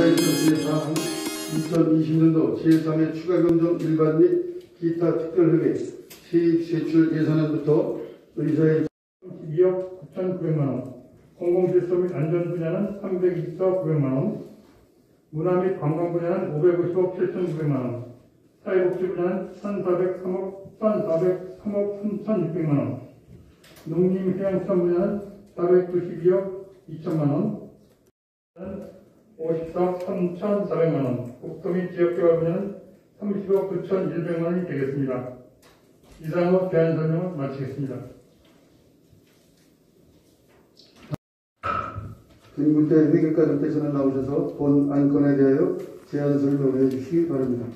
의사인력제 사항 2020년도 제3회 추가경정 일반 및 기타 특별회계 세입 세출 예산안부터 의사의 2억 9,900만원, 공공질서 및 안전 분야는 324억 900만원, 문화 및 관광 분야는 550억 7,900만원, 사회복지 분야는 1,403억 3,600만원, 농림해양수산 분야는 492억 2천만원, 54억 3,400만원, 국토 및 지역개발 분야는 30억 9,100만원이 되겠습니다. 이상으로 대안 설명을 마치겠습니다. 김군대 회계과장께서는 나오셔서 본 안건에 대하여 제안 설명해 주시기 바랍니다.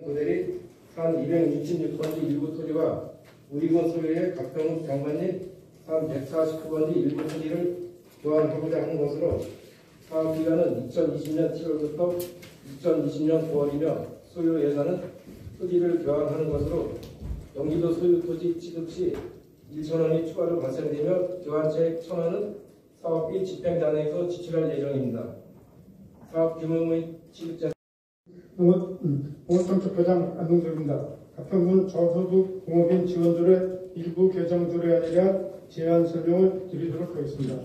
모델이 산 266번지 일부 토지와 우리군 소유의 각종 장관님 산 149번지 일부 토지를 교환하고자 하는 것으로 사업기간은 2020년 7월부터 2020년 9월이며 소유 예산은 토지를 교환하는 것으로 경기도 소유 토지 취득 시 1,000원이 추가로 발생되며 교환차액 1,000원은 사업비 집행단에서 지출할 예정입니다. 사업 규모 및 취득자 농업정책과장 안동석입니다. 가평군 저소득 공업인 지원조례 일부 개정조례안에 대한 제안 설명을 드리도록 하겠습니다.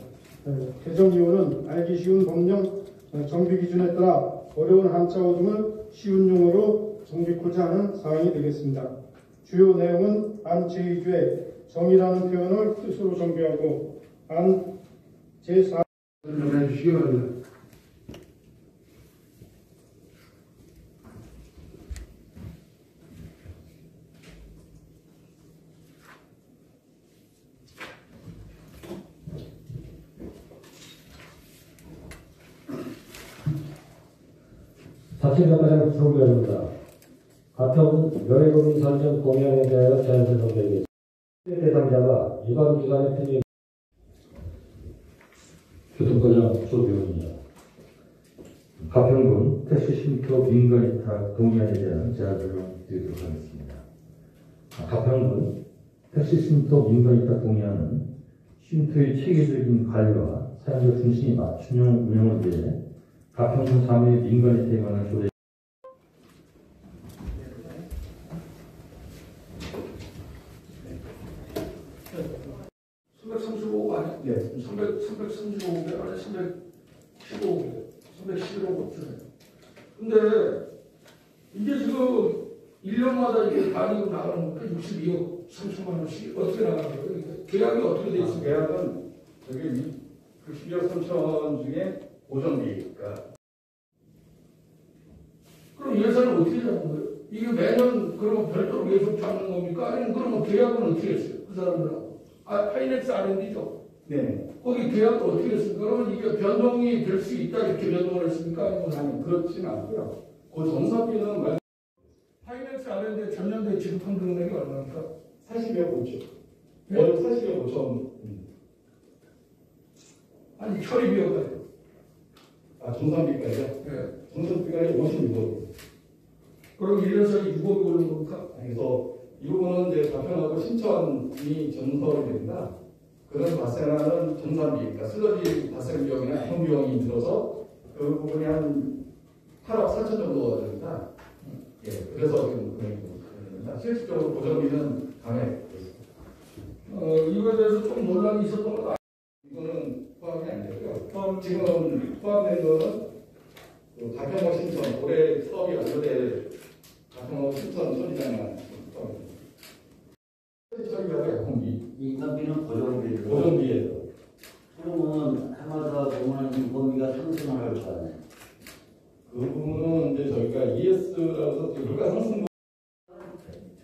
개정 이유는 알기 쉬운 법령 정비 기준에 따라 어려운 한자어 등을 쉬운 용어로 정비고자 하는 사항이 되겠습니다. 주요 내용은 안 제2조에 정의라는 표현을 뜻으로 정비하고 안 제4 설명해 주시기 바랍니다. 사실관련 프로그램입니다. 가평은 명예금융 설정 공약에 대하여 제안 설명드리겠습니다. 대상자가 유관기관의 편입 교통과장 조병입니다. 가평군 택시 쉼터 민간 위탁 동의안에 대한 제안 설명드리도록 하겠습니다. 가평군 택시 쉼터 민간 위탁 동의안은 쉼터의 체계적인 관리와 사용자 중심이 맞춤형 운영을 위해 가평군 3회 민간 위탁에 관한 조례 335억 아니? 네. 335억에 아니 315억에 311억 없잖아요. 근데 이게 지금 1년마다 이게 다니고 나가는 거니까 62억 3천만 원씩 어떻게 나가는 거예요? 계약이 어떻게 돼 있습니까? 계약은 저기 그 12억 3천 중에 고정비니까. 그럼 예산을 어떻게 잡는 거예요? 이게 매년 그러면 별도로 계속 잡는 겁니까? 아니면 그러면 계약은 어떻게 했어요? 그 사람들하고. 파이낸스 R&D죠? 네. 거기 계약도 어떻게 했습니까? 그러면 이게 변동이 될 수 있다 이렇게 변동을 했습니까? 아니면 아니, 그렇진 않고요. 그 정사비는 파이낸스 R&D 전년도에 지급한 금액이 얼마입니까? 40여 5천. 네? 40여 5천. 아니 처리비용까지. 아, 정산비까지요? 네. 정산비까지 56억. 그럼 1년짜리 6억이 오른 겁니까? 그래서 이 부분은 이제 가평하고 신천이 전설이 됩니다. 그런 발생하는 정산비, 그러니까 슬러지 발생 비용이나 형 비용이 들어서 그 부분이 한 8억 4천 정도 됩니다. 예, 그래서 지금 금액입니다. 실질적으로 고정비는 감액. 이거에 대해서 좀 논란이 있었던 것 이거는 포함이 안 되고요. 지금 포함된 거는 그 가평하고 신천 올해 사업이 완료될 가평하고 신천 소지장만 포함입니다. 소지장이라고 공비. 인건비는 고정비로. 고정비에서. 그러면 해마다 보면 인건비가 상승할 거 아니에요. 그 부분은 이제 저희가 ES라서 물가 상승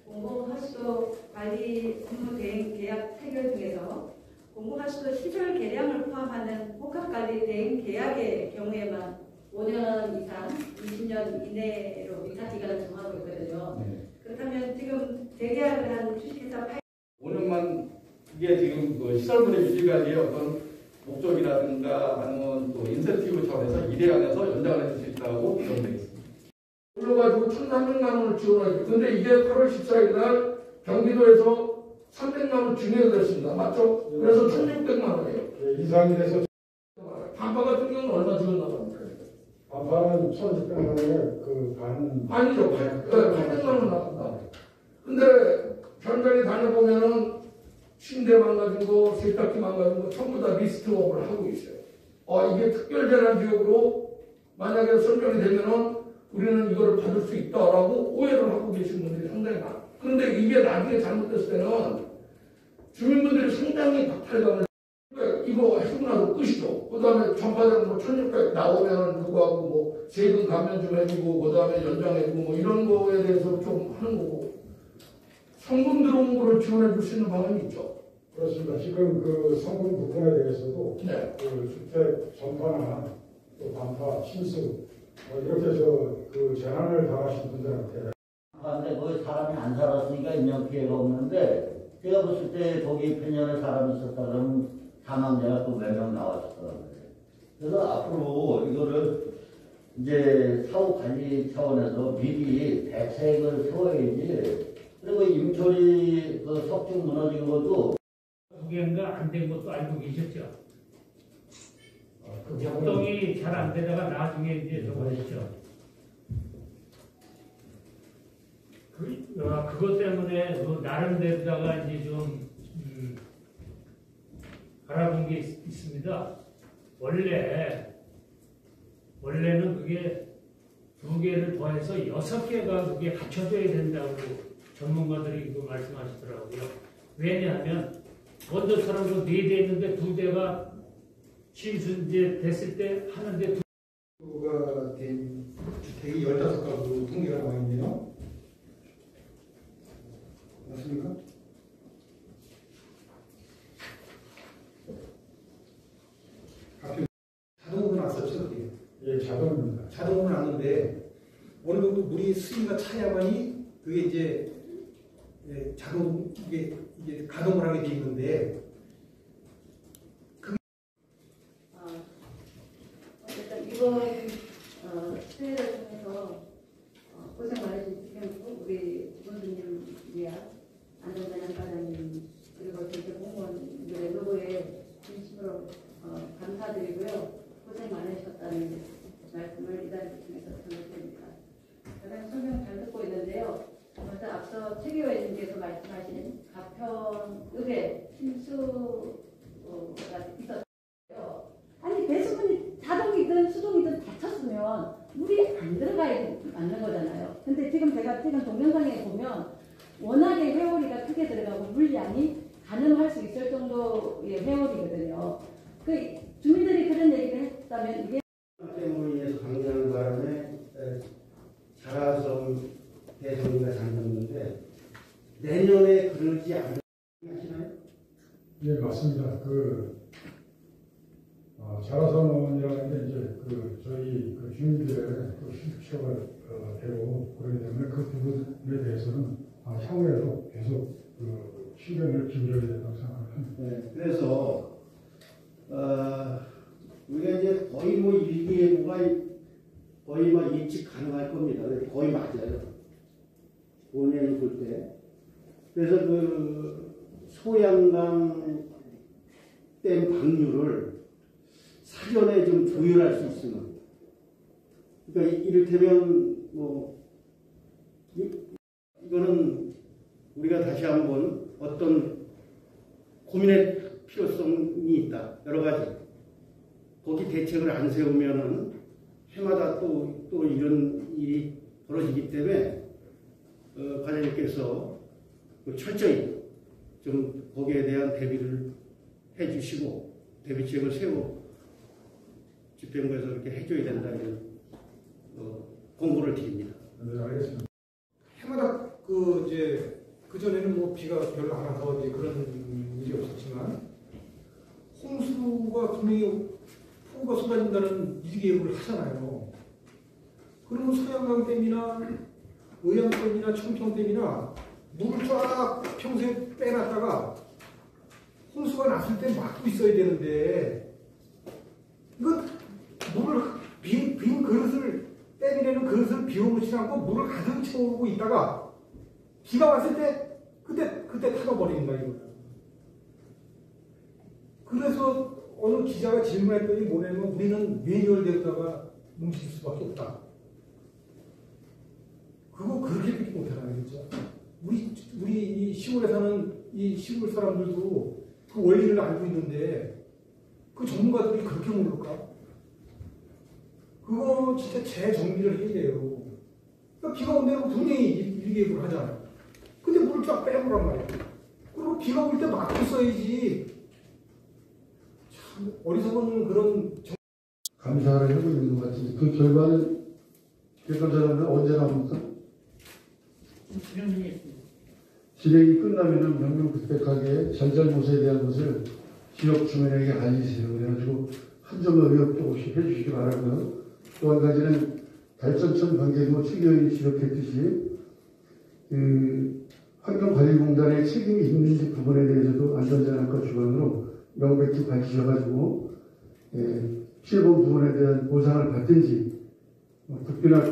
공공하수도 관리 업무 대행 계약 체결 중에서 공공하수도 시설 개량을 포함하는 복합관리 대행 계약의 경우에만 5년 이상 20년 이내로 위탁 기간을 정하고 있거든요. 네. 그렇다면 지금 재계약을 한 주식회사 5년만 이게 지금 그 시설물의 유지관리의 어떤 목적이라든가 아니면 또 인센티브 차원에서 1회 안에서 연장을 해줄 수 있다. 있다고 지원되어 있습니다. 올라가지고 1,300만 원을 지원하죠. 근데 이게 8월 14일 날 경기도에서 300만 원 증액이 됐습니다. 맞죠? 그래서 1,600만 원이에요. 이상이 돼서 반파 같은 경우는 얼마 지원 나갑니까? 반파는 1,600만 원에 아니죠. 800만 원 나갑니다. 근데 현장에 다녀보면은 침대 망가진 거, 세탁기 망가진 거 전부 다 리스트업을 하고 있어요. 이게 특별재난지역으로 만약에 설정이 되면은 우리는 이거를 받을 수 있다라고 오해를 하고 계신 분들이 상당히 많아요. 그런데 이게 나중에 잘못됐을 때는 주민분들이 상당히 박탈감을 이거 해주고 나서 끝이죠. 그 다음에 전파되는 뭐 1,600 나오면은 그거하고 뭐 세금 감면 좀 해주고 그 다음에 연장해주고 뭐 이런 거에 대해서 좀 하는 거고 성분 들어온 거를 지원해 줄 수 있는 방안이 있죠. 그렇습니다. 지금 그 성분 부분에 대해서도 네. 그 주택 전파나 또 반파, 침수 이렇게 해서 그 재난을 당하신 분들한테 근데 거기 사람이 안 살았으니까 인명 피해가 없는데 제가 봤을 때 거기 편연에 사람이 있었다 그러면 사망자가 또 몇 명 나왔었더라고요. 그래서 앞으로 이거를 이제 사후 관리 차원에서 미리 대책을 세워야지. 그리고 임초리 그 석중 무너진 것도 두 개인가 안 된 것도 알고 계셨죠? 그 작동이 잘 안 되다가 나중에 이제 저거 했죠. 그것 때문에 나름대로다가 이제 좀 알아본 게 있습니다. 원래는 그게 2개를 더해서 6개가 그게 갖춰져야 된다고 전문가들이 그 말씀하시더라고요. 왜냐하면 먼저처럼 그 4대 있는데 2대가 침수 됐을 때 하는데 가 된 주택이 15가구 통계가 나와 있네요. 맞습니까? 자동으로 났었죠, 그게. 예, 자동입니다. 자동으로 났는데 어느 정도 물이 수위가 차야만이 그게 이제 자동 이게 가동을 하게 돼 있는데 어쨌든 이번 수혜를 통해서 고생 많으신 지금 우리 원수님이야 안전자연 과장님 그리고 전체 공무원들의 노고에 진심으로 감사드리고요. 고생 많으셨다는 말씀을 이 자리를 통해서 전해드립니다. 가장 설명 잘 듣고 있는데요. 먼저 앞서 최기호님께서 말씀하신 가평읍에 침수가 있었어요. 아니 배수문이 자동이든 수동이든 닫혔으면 물이 안 들어가야 맞는 거잖아요. 근데 지금 제가 최근 동영상에 보면 워낙에 회오리가 크게 들어가고 물량이 가늠할 수 있을 정도의 회오리거든요. 그 주민들이 그런 얘기를 했다면 이게 때문에 인해서 방류하는 바람에 자라섬 대송이가 잠겼는데 내년에 그러지 않으시나요? 예, 맞습니다. 자라섬이라는 게 이제 저희 주민들의 휴식처가 되고 그러기 때문에 그 부분에 대해서는 향후에도 계속 신경을 기울여야 된다고 생각합니다. 네, 그래서 우리가 이제 거의 일기예보가 거의 예측 가능할 겁니다. 거의 맞아요. 5년 볼 때. 그래서 소양강 댐 방류를 사전에 좀 조율할 수 있으면. 그러니까 이를테면 이거는 우리가 다시 한번 어떤 고민의 필요성이 있다. 여러 가지. 거기 대책을 안 세우면은 해마다 또 이런 일이 벌어지기 때문에 과장님께서 철저히 좀 거기에 대한 대비를 해주시고 대비책을 세워 집행부에서 이렇게 해줘야 된다 이런 공고를 드립니다. 네, 알겠습니다. 해마다 그 전에는 비가 별로 안 와서 그런 일이 없었지만 홍수가 분명히 폭우가 쏟아진다는 일기예보를 하잖아요. 그러면 소양강 댐이나 의양댐이나 청평댐이나 물을 쫙 평소에 빼놨다가 홍수가 났을 때 막고 있어야 되는데 이거 물을 빈 그릇을 그릇을 비워놓지 않고 물을 가득 채우고 있다가 비가 왔을 때 그때 타가버리는 거야, 이거. 그래서 어느 기자가 질문했더니 뭐냐면 우리는 매뉴얼되었다가 뭉칠 수밖에 없다. 그거 그렇게 믿지 못하는 거죠. 우리 이 시골에 사는 이 시골 사람들도 그 원리를 알고 있는데 그 전문가들이 그렇게 모를까? 그거 진짜 재정비를 해야 돼요. 그러니까 비가 온다고 분명히 일기예보를 하잖아요. 근데 물을 쫙 빼보란 말이에요. 그리고 비가 올 때 막고 써야지. 참 어리석은 그런 감사를 하고 있는 것 같은데 그 결과는 감사는 언제 나옵니까? 진행이 끝나면은 명명백백하게 잘잘못에 대한 것을 지역 주민에게 알리세요. 그래가지고 한 점의 의혹도 없이 해주시기 바라고요. 또 한 가지는 달전천 관계도 최경영이 지적했듯이 그 환경관리공단의 책임이 있는지 부분에 대해서도 안전재난과 주관으로 명백히 밝히셔가지고 피해본 부분에 대한 보상을 받든지 국비나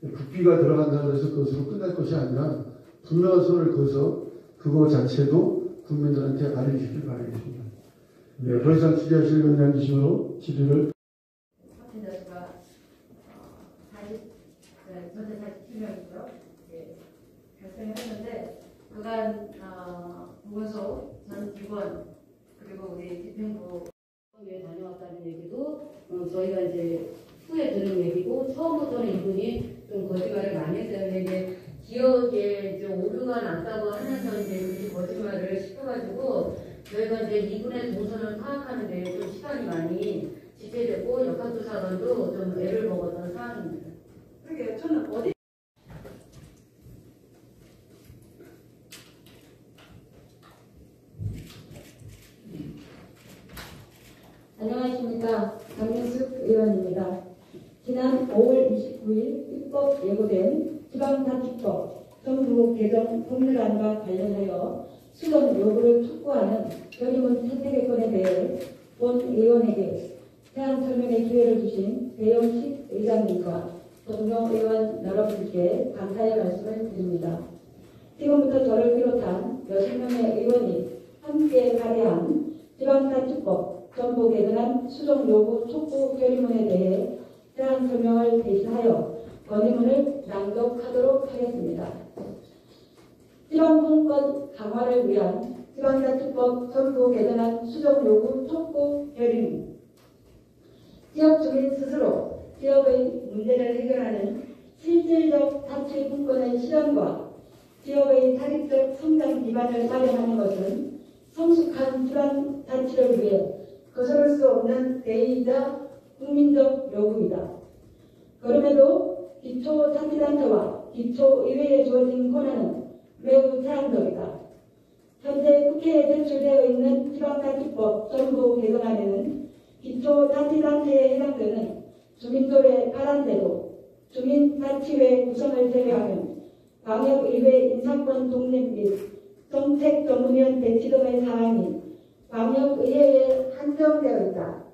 국비가 들어간다고 해서 그것으로 끝날 것이 아니라 분명한 선을 그어서 그거 자체도 국민들한테 알려주시길 바라겠습니다. 네, 더 이상 취재하실 의원이 아니시므로 질의를 확진자수가 전체 47명이고요. 발생했는데 그간 보건소 전 직원 그리고 우리 집행부에 다녀왔다는 얘기도 저희가 이제 후에 들은 얘기고 처음부터는 이분이 좀 거짓말을 많이 했어요. 이제 기억에 이제 오류가 났다고 하면서 이제 거짓말을 시켜가지고 저희가 이제 이분의 동선을 파악하는데 좀 시간이 많이 지체됐고 역학조사관도 좀 애를 먹었던 상황입니다. 그러게요. 저는 어디 안녕하십니까. 강민숙 의원입니다. 지난 5월 29일 입법 예고된 지방자치법 정부 개정 법률안과 관련하여 수정 요구를 촉구하는 결의문 채택의 건에 대해 본 의원에게 사안 설명의 기회를 주신 배영식 의장님과 동료 의원 여러분께 감사의 말씀을 드립니다. 지금부터 저를 비롯한 6명의 의원이 함께 발의한 지방자치법 정부 개정안 수정 요구 촉구 결의문에 대해 사안 설명을 대신하여 건의문을 낭독하도록 하겠습니다. 지방분권 강화를 위한 지방자치법 정부 개정안 수정 요구 촉구 결의문. 지역 주민 스스로 지역의 문제를 해결하는 실질적 자치 분권의 실현과 지역의 자립적 성장 기반을 마련하는 것은 성숙한 지방자치를 위해 거스를 수 없는 대의이자 국민적 요구이다. 그럼에도 기초자치단체와 기초의회에 주어진 권한은 매우 제한적이다. 현재 국회에 제출되어 있는 지방자치법 정부 개정안에는 기초자치단체에 해당되는 주민조례 발안제도, 주민자치회 구성을 제외하면 광역의회 인사권 독립 및 정책전문위원 배치 등의 사항이 광역의회에 한정되어 있다.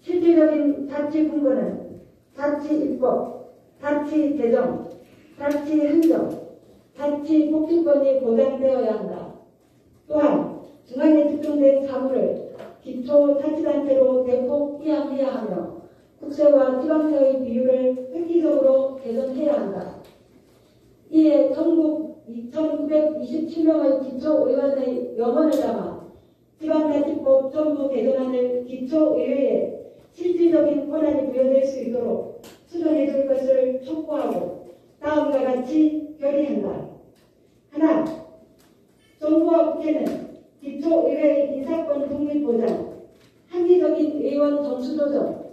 실질적인 자치분권은 자치입법, 자치재정, 자치행정, 자치복지권이 보장되어야 한다. 또한 중앙에 집중된 사무를 기초자치단체로 대폭 이양해야 하며 국세와 지방세의 비율을 획기적으로 개선해야 한다. 이에 전국 2,927명의 기초의원의 명언을 담아 지방자치법 정부 개정안을 기초의회에 실질적인 권한이 부여될 수 있도록 수정해 줄 것을 촉구하고 다음과 같이 결의한다. 하나, 정부와 국회는 기초의회의 인사권 독립보장, 한기적인 의원 정수 조정,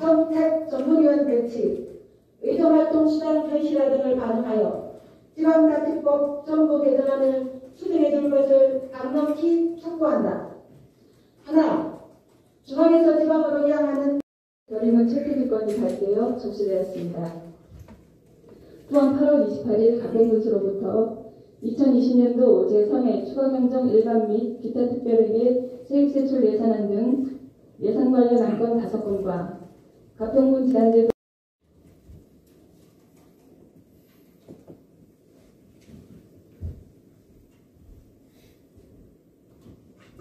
정책 전문위원 배치, 의정활동 수당 현실화 등을 반영하여 지방자치법 정부 개정안을 수정해 줄 것을 강력히 촉구한다. 하나, 중앙에서 지방으로 이양하는 결의문 채택일건이 발표되어 접수되었습니다. 또한 8월 28일 가평군수로부터 2020년도 제3회 추가경정 일반 및 기타 특별회계 세액세출 예산안 등 예산 관련 안건 5건과 가평군 지난제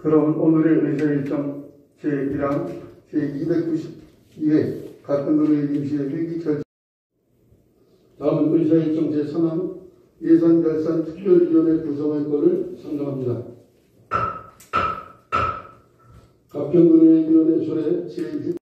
그럼 오늘의 의사일정 제1항 제292회 가평군의 임시회의 결정. 다음은 의사일정 제3항 예산결산 특별위원회 구성의 건을 상정합니다. 가평군의 위원회 조례 제6